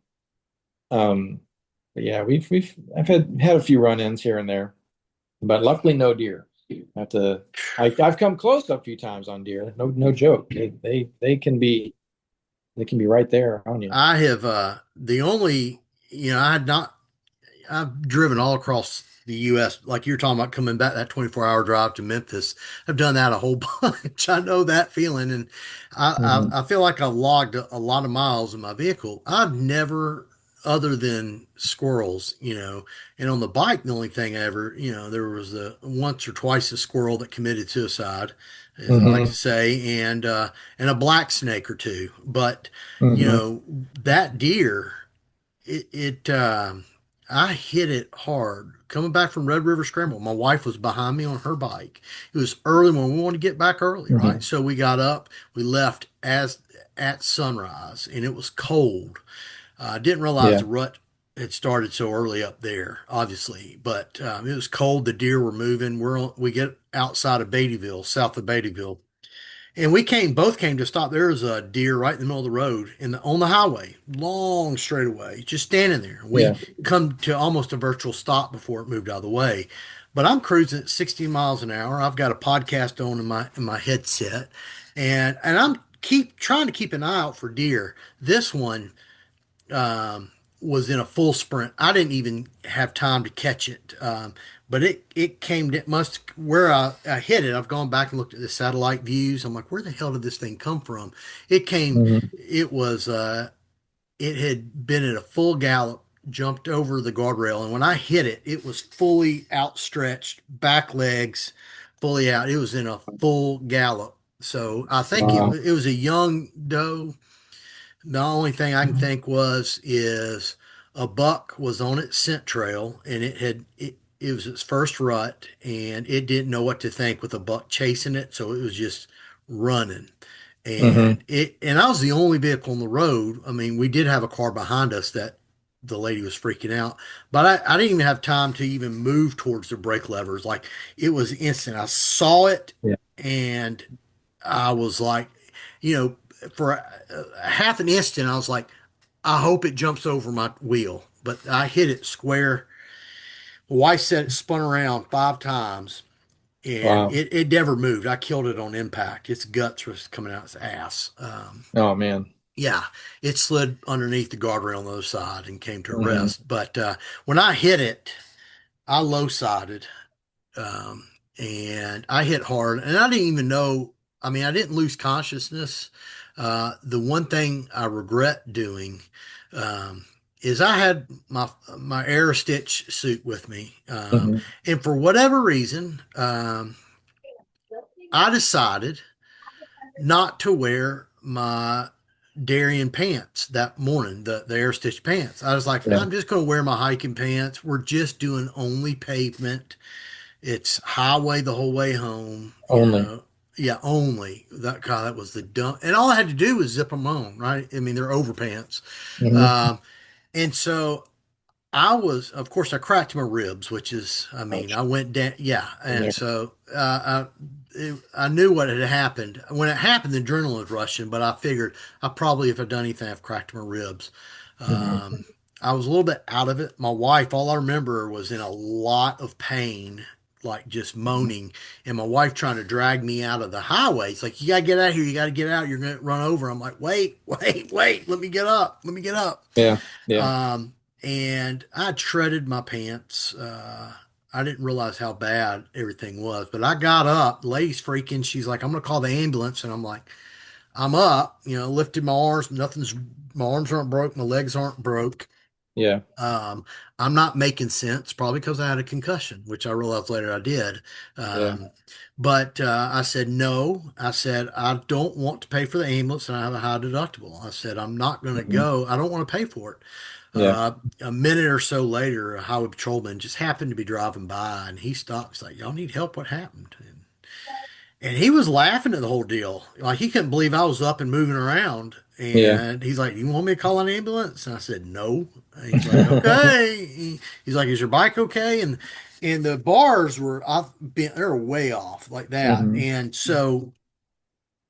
Um, but yeah, I've had a few run-ins here and there, but luckily no deer. I have to I've come close a few times on deer. No joke. They can be right there on you. I have the only, I had not I've driven all across the U.S. Like you're talking about coming back that 24-hour drive to Memphis. I've done that a whole bunch. I know that feeling, and Hmm. I feel like I've logged a lot of miles in my vehicle. I've never, other than squirrels, and on the bike, the only thing I ever, there was a once or twice a squirrel that committed suicide, as I like to Hmm. say, and a black snake or two. But Hmm. that deer it I hit it hard coming back from Red River Scramble. My wife was behind me on her bike. It was early when we wanted to get back early, right? Hmm. So we got up, we left as at sunrise, and it was cold. I didn't realize Yeah. the rut had started so early up there, obviously, but it was cold. The deer were moving. We get outside of Beattyville, south of Beattyville, and both came to a stop. There was a deer right in the middle of the road on the highway, long straightaway, just standing there. We Yeah. come to almost a virtual stop before it moved out of the way. But I'm cruising at 60 miles an hour. I've got a podcast on in my headset, and I'm keep trying to keep an eye out for deer. This one was in a full sprint. I didn't even have time to catch it. But it came, it must, where I hit it, I've gone back and looked at the satellite views. I'm like, where the hell did this thing come from? It came, Hmm. it was, it had been at a full gallop, jumped over the guardrail. And when I hit it, it was fully outstretched, back legs fully out. It was in a full gallop. So I think Wow. it was a young doe. The only thing I can think is a buck was on its scent trail, and it was its first rut, and it didn't know what to think with a buck chasing it, so it was just running. Hmm. And I was the only vehicle on the road. I mean, we did have a car behind us that the lady was freaking out, but I didn't even have time to even move towards the brake levers. Like, it was instant. I saw it, Yeah. and I was like, you know, for a half an instant, I was like, I hope it jumps over my wheel. But I hit it square. My wife said it spun around 5 times, and Wow. it never moved. I killed it on impact. Its guts was coming out its ass. Oh man. Yeah, it slid underneath the guardrail on the other side and came to a Hmm. rest. But when I hit it, I low sided, um, and I hit hard, and I didn't even know. I mean, I didn't lose consciousness. The one thing I regret doing um, is I had my Air Stitch suit with me, Hmm. and for whatever reason, I decided not to wear my Darien pants that morning, the Air Stitch pants. I was like, Yeah. I'm just going to wear my hiking pants. We're just doing only pavement. It's highway the whole way home, you Only. know. Yeah, only that. God, that was the dumb. And all I had to do was zip them on, right? I mean, they're overpants. Hmm. Um, and so I was, of course, I cracked my ribs, which is, I mean, Ouch. I went down, yeah, Been and there. so I knew what had happened. When it happened, the adrenaline was rushing, but I figured I probably, if I'd done anything, I've cracked my ribs. Hmm. Um, I was a little bit out of it. My wife, all I remember was in a lot of pain, like just moaning, and my wife trying to drag me out of the highway. It's like, you gotta get out of here. You gotta get out. You're gonna run over. I'm like, wait, wait, wait. Let me get up. Let me get up. Yeah. Yeah. Um, and I shredded my pants. I didn't realize how bad everything was, but I got up. The lady's freaking. She's like, I'm gonna call the ambulance, and I'm like, I'm up. You know, lifted my arms. Nothing's. My arms aren't broke. My legs aren't broke. Yeah. Um, I'm not making sense, probably because I had a concussion, which I realized later I did. Yeah. Um, but I said, no. I said, I don't want to pay for the ambulance and I have a high deductible. I said, I'm not going to Hmm. go. I don't want to pay for it. Yeah. A minute or so later, a highway patrolman just happened to be driving by and he stopped. He's like, y'all need help? What happened? And he was laughing at the whole deal. Like he couldn't believe I was up and moving around. Yeah. And he's like, "You want me to call an ambulance?" And I said, "No." And he's like, "Okay." He's like, "Is your bike okay?" And the bars were I've been they were way off like that. Hmm. And so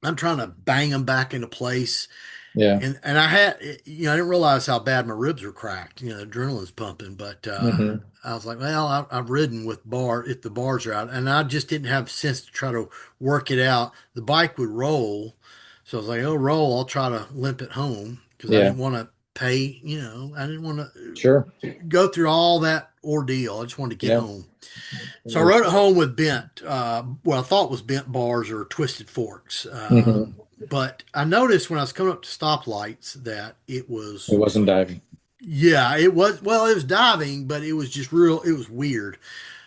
I'm trying to bang them back into place. Yeah. And I had, you know, I didn't realize how bad my ribs were cracked. You know, adrenaline's pumping, but Hmm. I was like, well, I've ridden with bar if the bars are out, and I just didn't have sense to try to work it out. The bike would roll, so I was like, oh, roll. I'll try to limp it home because I Yeah. didn't want to pay. You know, I didn't want to Sure. go through all that ordeal. I just wanted to get Yeah. home. So I rode There's. it home with bent, what I thought was bent bars or twisted forks. Hmm. But I noticed when I was coming up to stoplights that it It was, wasn't diving. yeah, it was, well, it was diving, but it was just real, it was weird.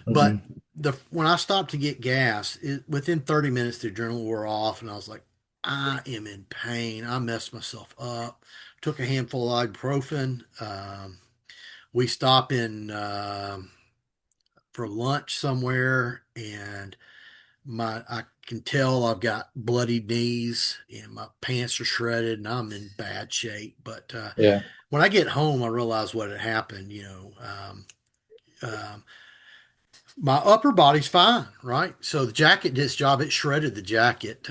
But Hmm. when I stopped to get gas, within 30 minutes, the adrenaline wore off, and I was like, I am in pain. I messed myself up. Took a handful of ibuprofen. We stop in for lunch somewhere, and I can tell I've got bloody knees and my pants are shredded and I'm in bad shape. But Yeah. when I get home, I realize what had happened. My upper body's fine, right? So the jacket did its job. It shredded the jacket,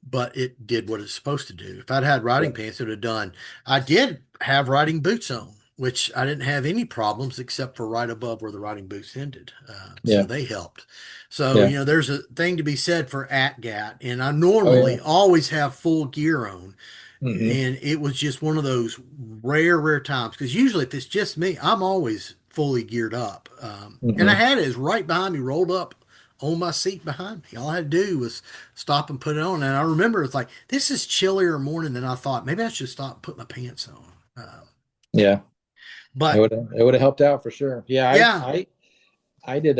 but it did what it's supposed to do. If I'd had riding pants, it would have done. I did have riding boots on, which I didn't have any problems except for right above where the riding boots ended. So Yeah. they helped. So, Yeah. you know, there's a thing to be said for ATGAT, and I Oh yeah. normally always have full gear on. Hmm. And it was just one of those rare, rare times because usually if it's just me, I'm always fully geared up. And I Hmm. had it is right behind me, rolled up on my seat behind me. All I had to do was stop and put it on. And I remember it's like, this is chillier morning than I thought. Maybe I should stop and put my pants on. Yeah. But It would have helped out for sure. Yeah. yeah, I did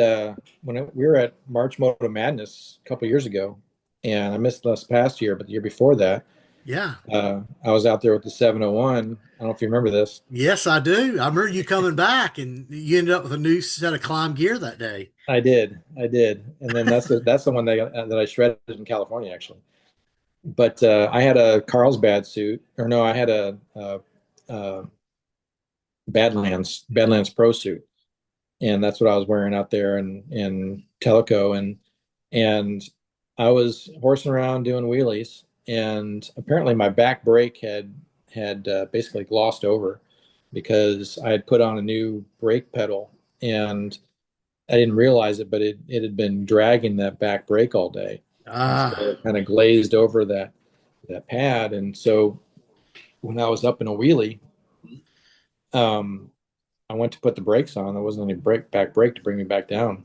we were at March Moto Madness a couple years ago, and I missed this past year, but the year before that, yeah. I was out there with the 701. I don't know if you remember this. Yes, I do. I remember you coming back and you ended up with a new set of climb gear that day. I did, and then that's the one that I shredded in California actually. But I had a Carlsbad suit, or no, I had a Badlands Pro suit, and that's what I was wearing out there in Tellico, and I was horsing around doing wheelies, and apparently my back brake had basically glossed over because I had put on a new brake pedal, and I didn't realize it, but it had been dragging that back brake all day, and so Ah, it kind of glazed over that pad, and so when I was up in a wheelie, um, I went to put the brakes on. There wasn't any back brake to bring me back down.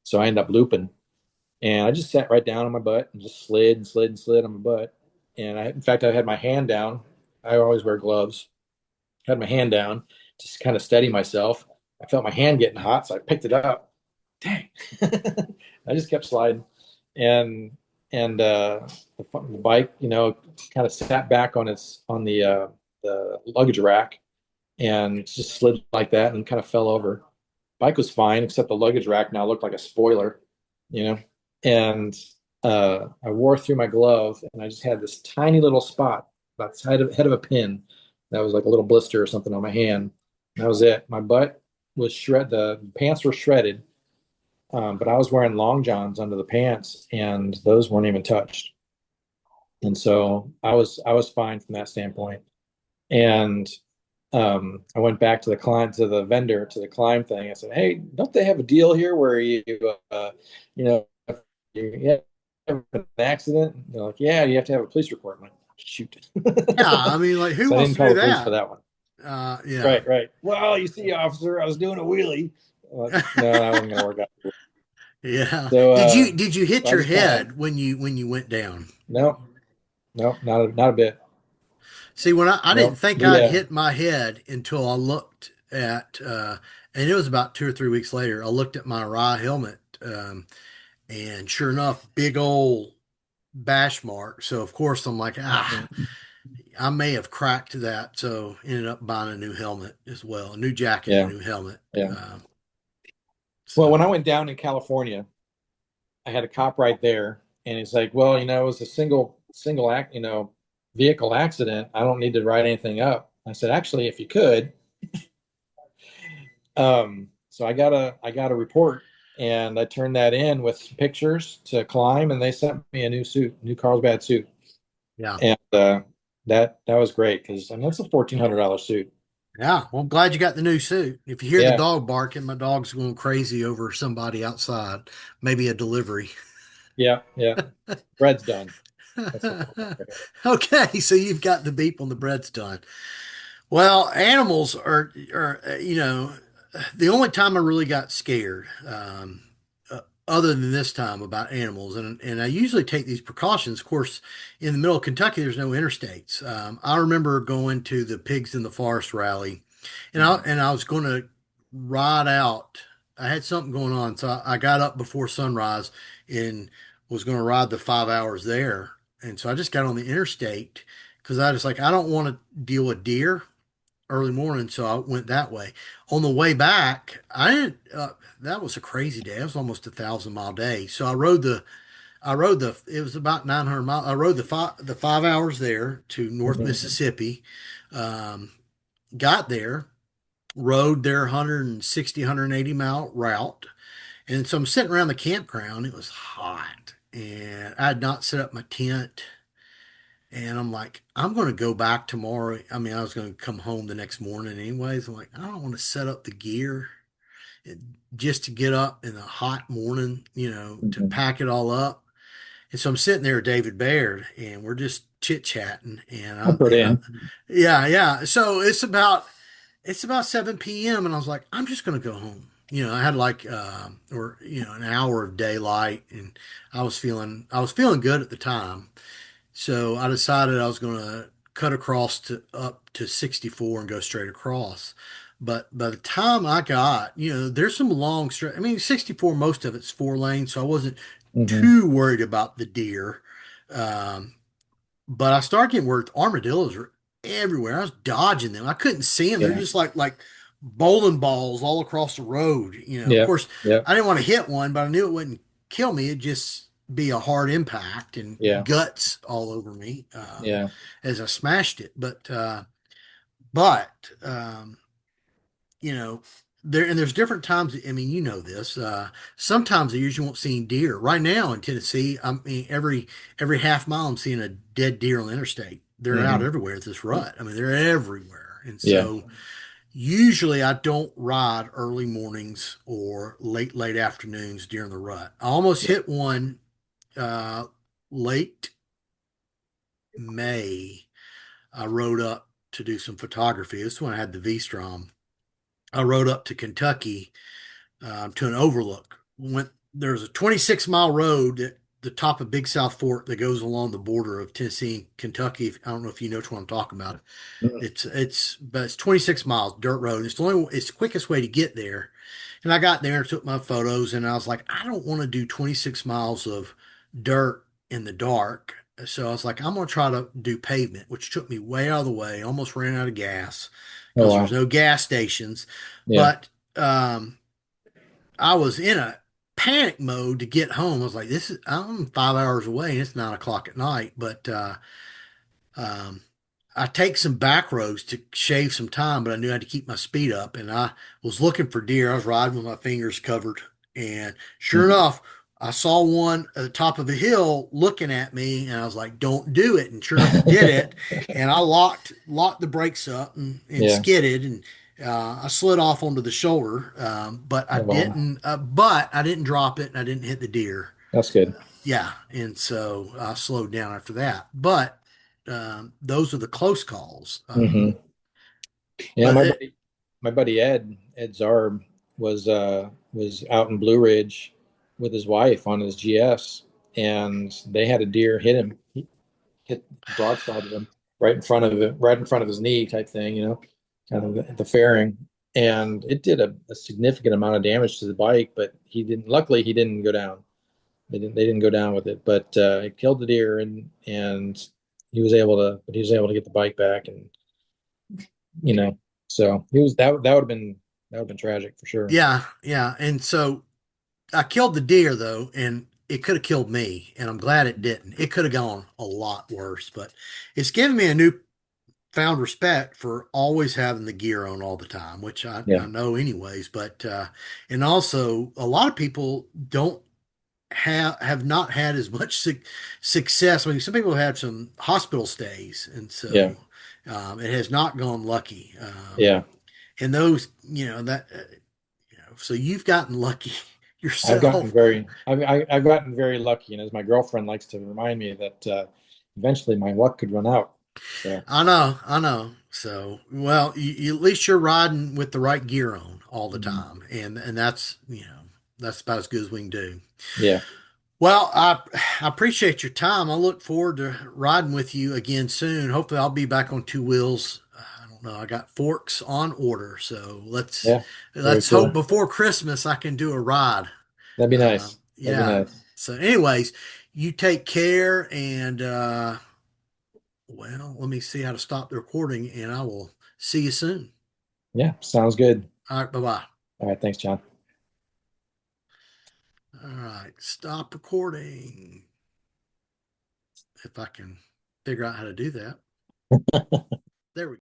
So I ended up looping. And I just sat right down on my butt and just slid and slid and slid on my butt. And in fact, I had my hand down. I always wear gloves. Had my hand down just kind of steady myself. I felt my hand getting hot, so I picked it up. Dang. I just kept sliding. And the bike, kind of sat back on the luggage rack and just slid like that and kind of fell over. Bike was fine, except the luggage rack now looked like a spoiler, you know. And I wore through my glove, and I just had this tiny little spot about the head of a pin that was like a little blister or something on my hand. That was it. My butt was shredded. The pants were shredded, but I was wearing long johns under the pants, and those weren't even touched. And so I was fine from that standpoint. And I went back to the client, to the vendor, to the climb thing. I said, "Hey, don't they have a deal here where you know, if you have an accident?" And they're like, "Yeah, you have to have a police report." I'm like, "Shoot!" Yeah, I mean, like, who So I wants didn't to call do the police for that? that one. Yeah, Right, right. Well, you see, officer, I was doing a wheelie. I'm like, no, that wasn't gonna work out. yeah. So, Did you hit so I your just kind of head when you went down? no, no, not a bit. See, when I didn't No, think I'd hit my head until I looked at, and it was about 2 or 3 weeks later. I looked at my rye helmet, and sure enough, big old bash mark. So of course I'm like, Mhm. I may have cracked that. So ended up buying a new helmet as well, a new jacket and a Yeah, new helmet. yeah. Well, when I So went down in California, I had a cop right there, and he's like, "Well, it was a single act, vehicle accident. I don't need to write anything up." I said, "Actually, if you could." So I got a report, and I turned that in with pictures to Climb, and they sent me a new Carlsbad suit, yeah. and that was great because I mean that's a $1,400 suit. Yeah, well, I'm glad you got the new suit. If you hear the Yeah, dog barking, my dog's going crazy over somebody outside, maybe a delivery. yeah, yeah. Bread's done. That's what I got. Okay, so you've got the beep on the bread's done. Well, animals are the only time I really got scared, other than this time about animals, and I usually take these precautions. Of course, in the middle of Kentucky, there's no interstates. I remember going to the Pigs in the Forest rally, Mhm. and I was going to ride out. I had something going on, so I got up before sunrise and was going to ride the 5 hours there. And so I just got on the interstate because I was like, I don't want to deal with deer early morning, so I went that way. On the way back, I didn't. That was a crazy day. It was almost 1,000 mile day. So I rode the. It was about 900 miles. I rode the 5 hours there to North Mhm. Mississippi. Um, got there, rode their 160, 180 mile route, and so I'm sitting around the campground. It was hot, and I had not set up my tent. And I'm like, I'm going to go back tomorrow. I mean, I was going to come home the next morning anyways. I'm like, I don't want to set up the gear just to get up in the hot morning, to Mhm. pack it all up. And so I'm sitting there with David Baird and we're just chit chatting. I'll put in. Yeah, yeah. So it's about 7 p.m. and I was like, I'm just going to go home. I had like, an hour of daylight and I was feeling good at the time. So I decided I was going to cut across to up to 64 and go straight across. But by the time I got, there's some long stretch. I mean, 64, most of it's 4 lanes, so I wasn't Hmm. too worried about the deer. Um, but I started getting worried. Armadillos are everywhere. I was dodging them. I couldn't see them. They're Yeah, just like bowling balls all across the road. Of yeah, course, yeah, I didn't want to hit one, but I knew it wouldn't kill me. It'd just be a hard impact and yeah, guts all over me yeah. as I smashed it. But you know, there's different times. I mean, you know this. Sometimes I usually won't see deer. Right now in Tennessee, I mean, every half mile I'm seeing a dead deer on the interstate. They're out Hmm. everywhere at this rut. I mean, they're everywhere. And Yeah, so usually I don't ride early mornings or late afternoons during the rut. I almost yeah. hit one uh, late May. I rode up to do some photography. This is when I had the V-Strom. I rode up to Kentucky to an overlook. There's a 26-mile road the top of Big South Fork that goes along the border of Tennessee and Kentucky. I don't know if you know which one I'm talking about. Mm. But it's 26 miles dirt road. It's the quickest way to get there. And I got there and took my photos, and I was like, I don't want to do 26 miles of dirt in the dark. So I was like, I'm gonna try to do pavement, which took me way out of the way. Almost ran out of gas Oh because there was wow. no gas stations. Yeah. But I was in a panic mode to get home. I was like, I'm 5 hours away and it's 9 o'clock at night. But um, I take some back roads to shave some time, but I knew I had to keep my speed up. And I was looking for deer. I was riding with my fingers covered. And sure Mhm. enough, I saw one at the top of a hill looking at me, and I was like, "Don't do it!" And sure enough, it did it. And I locked the brakes up and Yeah. skidded, and I slid off onto the shoulder. Oh wow. But I didn't drop it, and I didn't hit the deer. That's good. Yeah, and so I slowed down after that. But those are the close calls. Hmm. Yeah, But it, my buddy Ed Zarb was out in Blue Ridge with his wife on his GS, and they had a deer hit him, hit broadside of him right in front of his knee type thing, kind of the fairing. And it did a significant amount of damage to the bike, but luckily he didn't go down. They didn't go down with it, but it killed the deer, and he was able to get the bike back, and you know, so he was that would have been tragic for sure. yeah, yeah, and so I killed the deer though, and it could have killed me, and I'm glad it didn't. It could have gone a lot worse, but it's given me a newfound respect for always having the gear on all the time, which I Yeah, know anyways. But and also a lot of people don't have not had as much success. I mean, some people have had some hospital stays, and yeah, so it has not gone lucky. yeah. And those, so you've gotten lucky yourself. I've gotten very lucky, and as my girlfriend likes to remind me that eventually my luck could run out. So I know. So, well, at least you're riding with the right gear on all the mhm. time, and that's about as good as we can do. Yeah, Well, I appreciate your time. I look forward to riding with you again soon. Hopefully, I'll be back on two wheels. I don't know. I got forks on order, so let's yeah, very let's hope cool. before Christmas I can do a ride. That'd be nice. That'd be Yeah. nice. So, anyways, you take care, and well, let me see how to stop the recording, and I will see you soon. Yeah, sounds good. All right, bye bye. All right, thanks, John. All right, stop recording. If I can figure out how to do that. There we go.